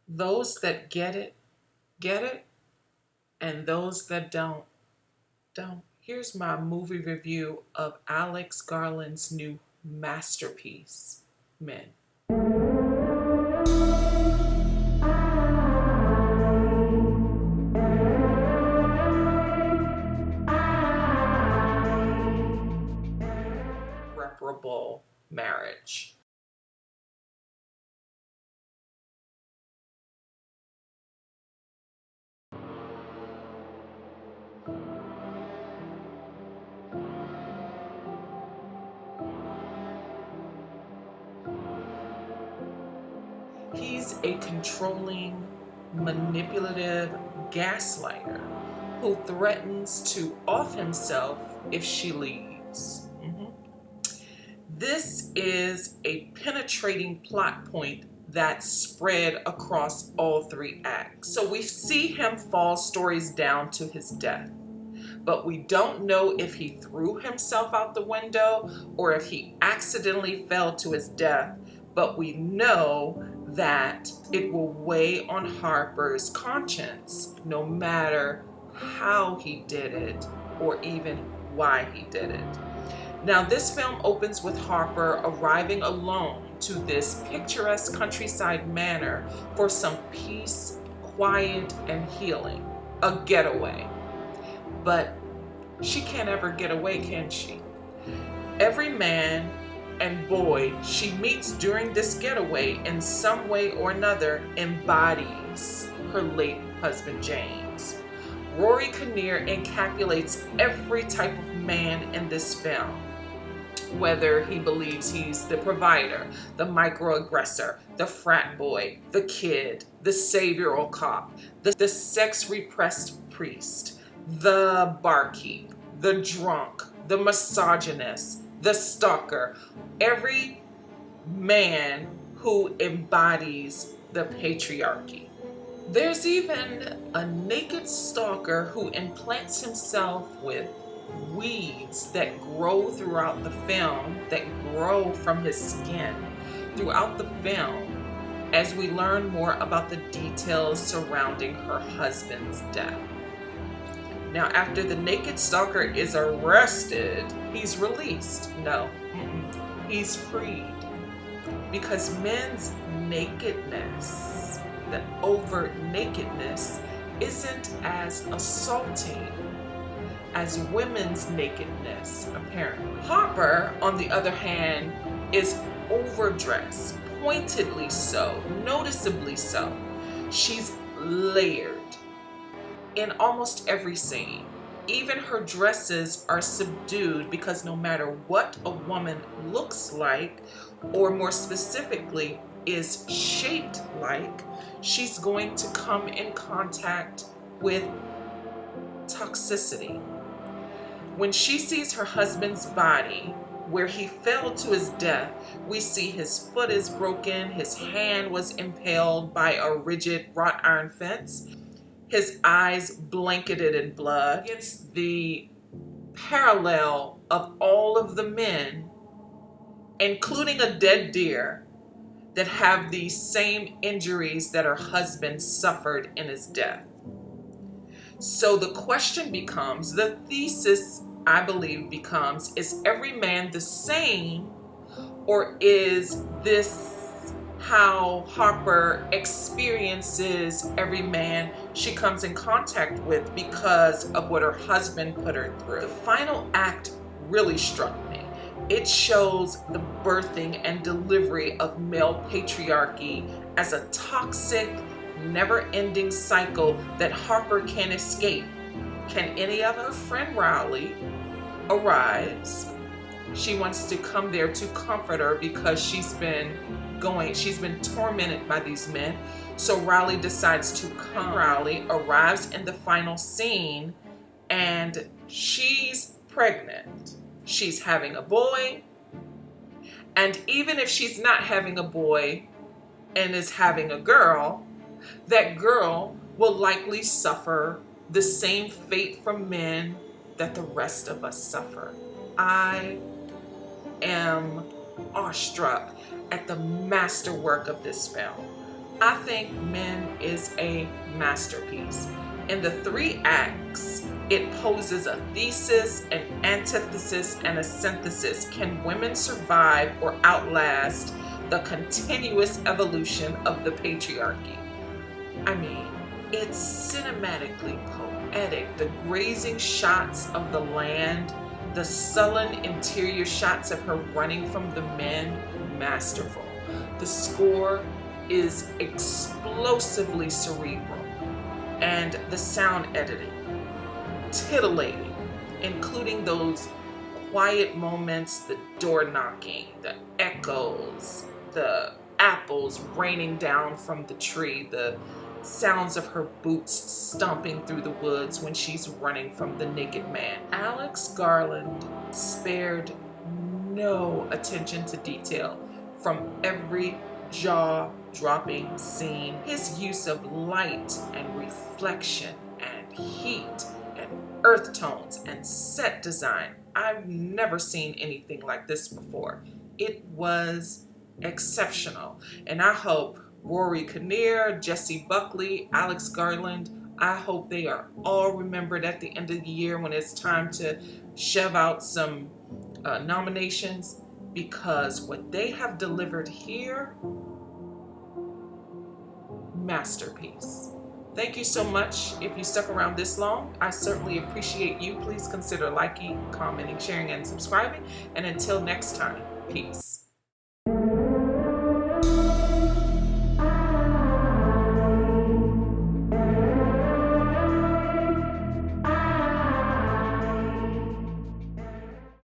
Those that get it, and those that don't. Here's my movie review of Alex Garland's new masterpiece, Men. Irreparable marriage. He's a controlling, manipulative gaslighter who threatens to off himself if she leaves. This is a penetrating plot point that's spread across all three acts. So we see him fall stories down to his death, but we don't know if he threw himself out the window or if he accidentally fell to his death, but we know that it will weigh on Harper's conscience no matter how he did it or even why he did it. Now, this film opens with Harper arriving alone to this picturesque countryside manor for some peace, quiet, and healing, a getaway. But she can't ever get away, can she? Every man and boy she meets during this getaway in some way or another embodies her late husband James. Rory Kinnear encapsulates every type of man in this film, whether he believes he's the provider, the microaggressor, the frat boy, the kid, the savioral cop, the sex-repressed priest, the barkeep, the drunk, the misogynist, the stalker, every man who embodies the patriarchy. There's even a naked stalker who implants himself with weeds that grow throughout the film, that grow from his skin throughout the film, as we learn more about the details surrounding her husband's death. Now, after the naked stalker is arrested, he's released. No, he's freed. Because men's nakedness, the overt nakedness, isn't as assaulting as women's nakedness, apparently. Harper, on the other hand, is overdressed, pointedly so, noticeably so. She's layered in almost every scene. Even her dresses are subdued because no matter what a woman looks like, or more specifically, is shaped like, she's going to come in contact with toxicity. When she sees her husband's body, where he fell to his death, we see his foot is broken, his hand was impaled by a rigid wrought iron fence, his eyes blanketed in blood, against the parallel of all of the men, including a dead deer, that have these same injuries that her husband suffered in his death. So the question becomes, the thesis, I believe, becomes, is every man the same, or is this how Harper experiences every man she comes in contact with because of what her husband put her through? The final act really struck me. It shows the birthing and delivery of male patriarchy as a toxic, never-ending cycle that Harper can't escape. Can any of her friend Riley arrives? She wants to come there to comfort her because she's been tormented by these men. So Riley decides to come. Riley arrives in the final scene and she's pregnant. She's having a boy. And even if she's not having a boy and is having a girl, that girl will likely suffer the same fate from men that the rest of us suffer. I am awestruck at the masterwork of this film. I think Men is a masterpiece. In the 3 acts, it poses a thesis, an antithesis, and a synthesis. Can women survive or outlast the continuous evolution of the patriarchy? I mean, it's cinematically poetic. The grazing shots of the land, the sullen interior shots of her running from the men, masterful. The score is explosively cerebral, and the sound editing, titillating, including those quiet moments, the door knocking, the echoes, the apples raining down from the tree, the sounds of her boots stomping through the woods when she's running from the naked man. Alex Garland spared no attention to detail from every jaw-dropping scene. His use of light and reflection and heat and earth tones and set design. I've never seen anything like this before. It was exceptional, and I hope Rory Kinnear, Jessie Buckley, Alex Garland, I hope they are all remembered at the end of the year when it's time to shove out some nominations, because what they have delivered here, masterpiece. Thank you so much. If you stuck around this long, I certainly appreciate you. Please consider liking, commenting, sharing, and subscribing. And until next time, peace.